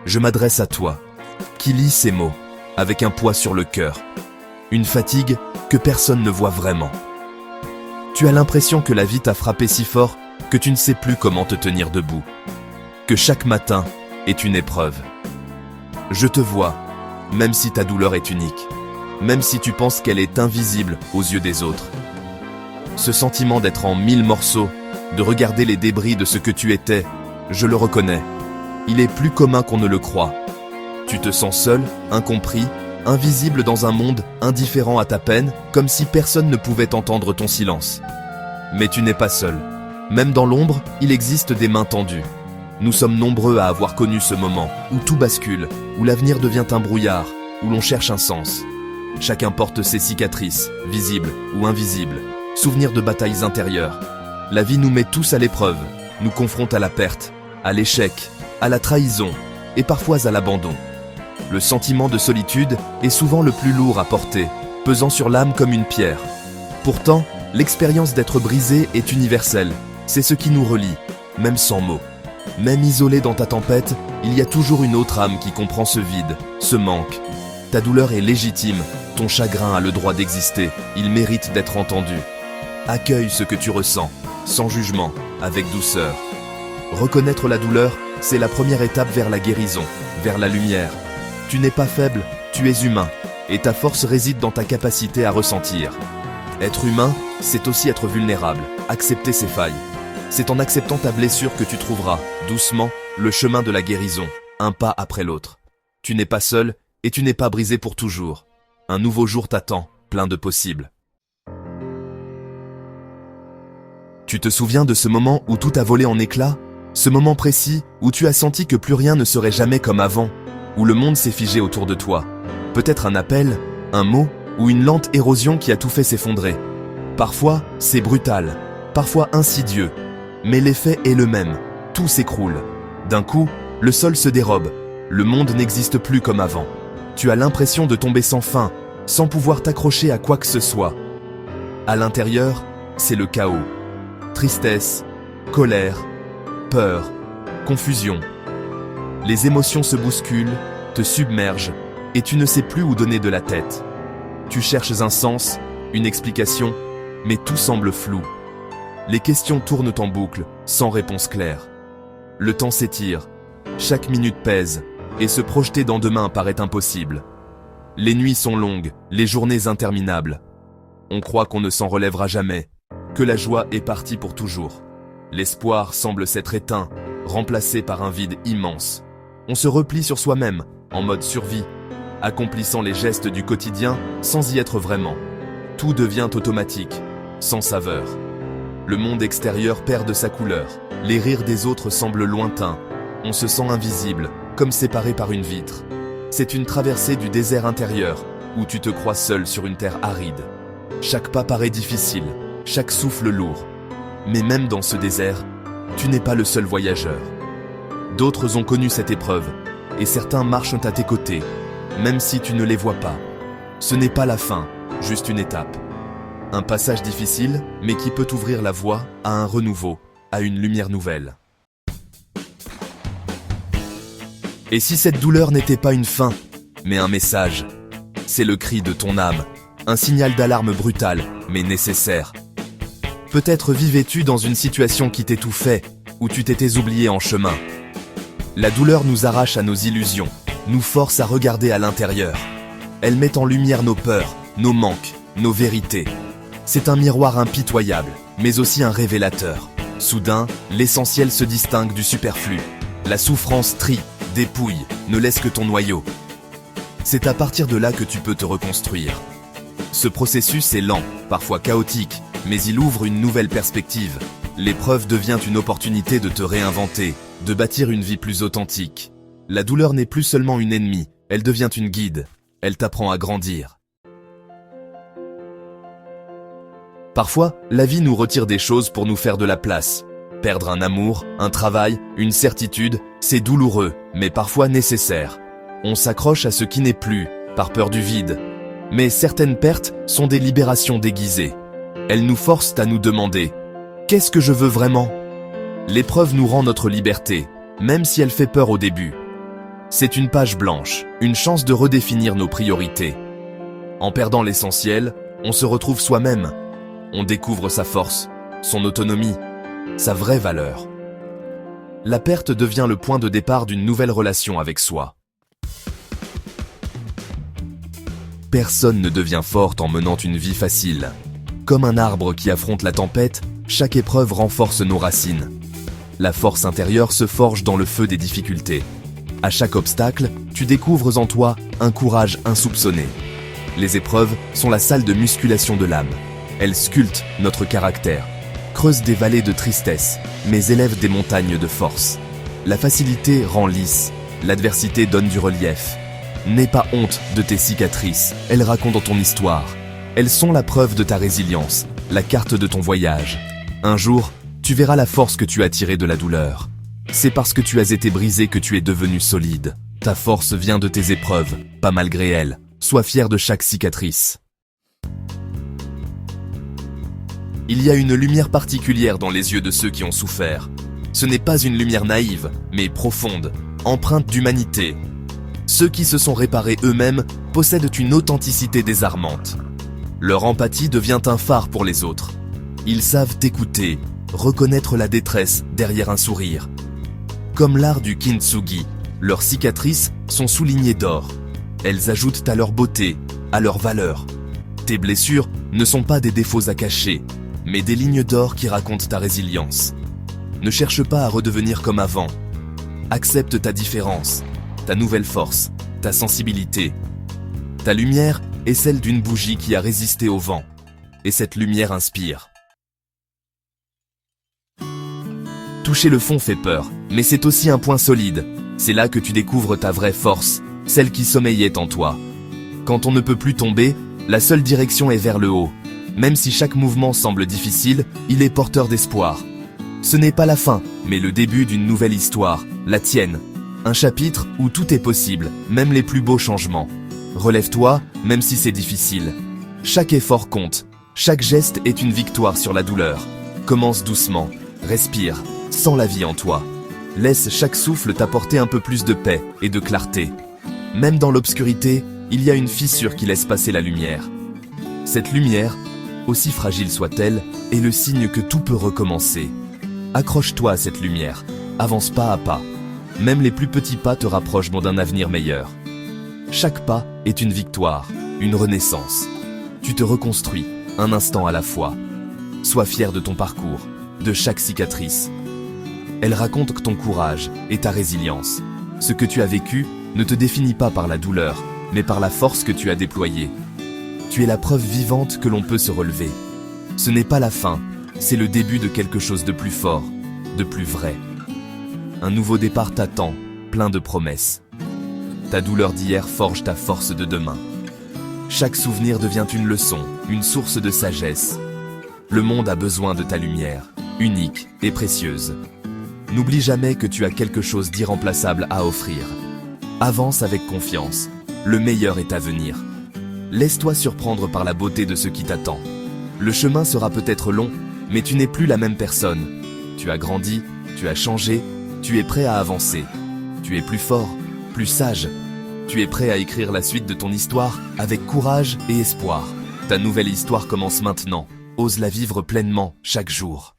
je m'adresse à toi, qui lis ces mots, avec un poids sur le cœur. Une fatigue que personne ne voit vraiment. Tu as l'impression que la vie t'a frappé si fort que tu ne sais plus comment te tenir debout. Que chaque matin est une épreuve. Je te vois, même si ta douleur est unique, même si tu penses qu'elle est invisible aux yeux des autres. Ce sentiment d'être en 1000 morceaux, de regarder les débris de ce que tu étais, je le reconnais. Il est plus commun qu'on ne le croit. Tu te sens seul, incompris, invisible dans un monde indifférent à ta peine, comme si personne ne pouvait entendre ton silence. Mais tu n'es pas seul. Même dans l'ombre, il existe des mains tendues. Nous sommes nombreux à avoir connu ce moment, où tout bascule, où l'avenir devient un brouillard, où l'on cherche un sens. Chacun porte ses cicatrices, visibles ou invisibles, souvenirs de batailles intérieures. La vie nous met tous à l'épreuve, nous confronte à la perte, à l'échec, à la trahison et parfois à l'abandon. Le sentiment de solitude est souvent le plus lourd à porter, pesant sur l'âme comme une pierre. Pourtant, l'expérience d'être brisé est universelle, c'est ce qui nous relie, même sans mots. Même isolé dans ta tempête, il y a toujours une autre âme qui comprend ce vide, ce manque. Ta douleur est légitime, ton chagrin a le droit d'exister, il mérite d'être entendu. Accueille ce que tu ressens, sans jugement, avec douceur. Reconnaître la douleur, c'est la première étape vers la guérison, vers la lumière. Tu n'es pas faible, tu es humain, et ta force réside dans ta capacité à ressentir. Être humain, c'est aussi être vulnérable, accepter ses failles. C'est en acceptant ta blessure que tu trouveras, doucement, le chemin de la guérison, un pas après l'autre. Tu n'es pas seul, et tu n'es pas brisé pour toujours. Un nouveau jour t'attend, plein de possibles. Tu te souviens de ce moment où tout a volé en éclats? Ce moment précis où tu as senti que plus rien ne serait jamais comme avant, où le monde s'est figé autour de toi. Peut-être un appel, un mot, ou une lente érosion qui a tout fait s'effondrer. Parfois, c'est brutal, parfois insidieux, mais l'effet est le même, tout s'écroule. D'un coup, le sol se dérobe, le monde n'existe plus comme avant. Tu as l'impression de tomber sans fin, sans pouvoir t'accrocher à quoi que ce soit. À l'intérieur, c'est le chaos. Tristesse, colère, peur, confusion. Les émotions se bousculent, te submergent, et tu ne sais plus où donner de la tête. Tu cherches un sens, une explication, mais tout semble flou. Les questions tournent en boucle, sans réponse claire. Le temps s'étire, chaque minute pèse, et se projeter dans demain paraît impossible. Les nuits sont longues, les journées interminables. On croit qu'on ne s'en relèvera jamais, que la joie est partie pour toujours. L'espoir semble s'être éteint, remplacé par un vide immense. On se replie sur soi-même, en mode survie, accomplissant les gestes du quotidien sans y être vraiment. Tout devient automatique, sans saveur. Le monde extérieur perd de sa couleur, les rires des autres semblent lointains, on se sent invisible, comme séparé par une vitre. C'est une traversée du désert intérieur, où tu te crois seul sur une terre aride. Chaque pas paraît difficile, chaque souffle lourd. Mais même dans ce désert, tu n'es pas le seul voyageur. D'autres ont connu cette épreuve, et certains marchent à tes côtés, même si tu ne les vois pas. Ce n'est pas la fin, juste une étape. Un passage difficile, mais qui peut ouvrir la voie à un renouveau, à une lumière nouvelle. Et si cette douleur n'était pas une fin, mais un message? C'est le cri de ton âme, un signal d'alarme brutal, mais nécessaire. Peut-être vivais-tu dans une situation qui t'étouffait, où tu t'étais oublié en chemin. La douleur nous arrache à nos illusions, nous force à regarder à l'intérieur. Elle met en lumière nos peurs, nos manques, nos vérités. C'est un miroir impitoyable, mais aussi un révélateur. Soudain, l'essentiel se distingue du superflu. La souffrance trie, dépouille, ne laisse que ton noyau. C'est à partir de là que tu peux te reconstruire. Ce processus est lent, parfois chaotique, mais il ouvre une nouvelle perspective. L'épreuve devient une opportunité de te réinventer, de bâtir une vie plus authentique. La douleur n'est plus seulement une ennemie, elle devient une guide. Elle t'apprend à grandir. Parfois, la vie nous retire des choses pour nous faire de la place. Perdre un amour, un travail, une certitude, c'est douloureux, mais parfois nécessaire. On s'accroche à ce qui n'est plus, par peur du vide. Mais certaines pertes sont des libérations déguisées. Elles nous forcent à nous demander « Qu'est-ce que je veux vraiment ?» L'épreuve nous rend notre liberté, même si elle fait peur au début. C'est une page blanche, une chance de redéfinir nos priorités. En perdant l'essentiel, on se retrouve soi-même. On découvre sa force, son autonomie, sa vraie valeur. La perte devient le point de départ d'une nouvelle relation avec soi. Personne ne devient forte en menant une vie facile. Comme un arbre qui affronte la tempête, chaque épreuve renforce nos racines. La force intérieure se forge dans le feu des difficultés. À chaque obstacle, tu découvres en toi un courage insoupçonné. Les épreuves sont la salle de musculation de l'âme. Elles sculptent notre caractère, creusent des vallées de tristesse, mais élèvent des montagnes de force. La facilité rend lisse, l'adversité donne du relief. N'aie pas honte de tes cicatrices, elles racontent ton histoire. Elles sont la preuve de ta résilience, la carte de ton voyage. Un jour, tu verras la force que tu as tirée de la douleur. C'est parce que tu as été brisé que tu es devenu solide. Ta force vient de tes épreuves, pas malgré elles. Sois fier de chaque cicatrice. Il y a une lumière particulière dans les yeux de ceux qui ont souffert. Ce n'est pas une lumière naïve, mais profonde, empreinte d'humanité. Ceux qui se sont réparés eux-mêmes possèdent une authenticité désarmante. Leur empathie devient un phare pour les autres. Ils savent écouter, reconnaître la détresse derrière un sourire. Comme l'art du kintsugi, leurs cicatrices sont soulignées d'or. Elles ajoutent à leur beauté, à leur valeur. Tes blessures ne sont pas des défauts à cacher, mais des lignes d'or qui racontent ta résilience. Ne cherche pas à redevenir comme avant. Accepte ta différence, ta nouvelle force, ta sensibilité. Ta lumière est celle d'une bougie qui a résisté au vent. Et cette lumière inspire. Toucher le fond fait peur, mais c'est aussi un point solide. C'est là que tu découvres ta vraie force, celle qui sommeillait en toi. Quand on ne peut plus tomber, la seule direction est vers le haut. Même si chaque mouvement semble difficile, il est porteur d'espoir. Ce n'est pas la fin, mais le début d'une nouvelle histoire, la tienne. Un chapitre où tout est possible, même les plus beaux changements. Relève-toi, même si c'est difficile. Chaque effort compte, chaque geste est une victoire sur la douleur. Commence doucement, respire, sens la vie en toi. Laisse chaque souffle t'apporter un peu plus de paix et de clarté. Même dans l'obscurité, il y a une fissure qui laisse passer la lumière. Cette lumière, aussi fragile soit-elle, est le signe que tout peut recommencer. Accroche-toi à cette lumière, avance pas à pas. Même les plus petits pas te rapprochent d'un avenir meilleur. Chaque pas est une victoire, une renaissance. Tu te reconstruis, un instant à la fois. Sois fier de ton parcours, de chaque cicatrice. Elle raconte ton courage et ta résilience. Ce que tu as vécu ne te définit pas par la douleur, mais par la force que tu as déployée. Tu es la preuve vivante que l'on peut se relever. Ce n'est pas la fin, c'est le début de quelque chose de plus fort, de plus vrai. Un nouveau départ t'attend, plein de promesses. Ta douleur d'hier forge ta force de demain. Chaque souvenir devient une leçon, une source de sagesse. Le monde a besoin de ta lumière, unique et précieuse. N'oublie jamais que tu as quelque chose d'irremplaçable à offrir. Avance avec confiance, le meilleur est à venir. Laisse-toi surprendre par la beauté de ce qui t'attend. Le chemin sera peut-être long, mais tu n'es plus la même personne. Tu as grandi, tu as changé, tu es prêt à avancer. Tu es plus fort, plus sage. Tu es prêt à écrire la suite de ton histoire avec courage et espoir. Ta nouvelle histoire commence maintenant. Ose la vivre pleinement chaque jour.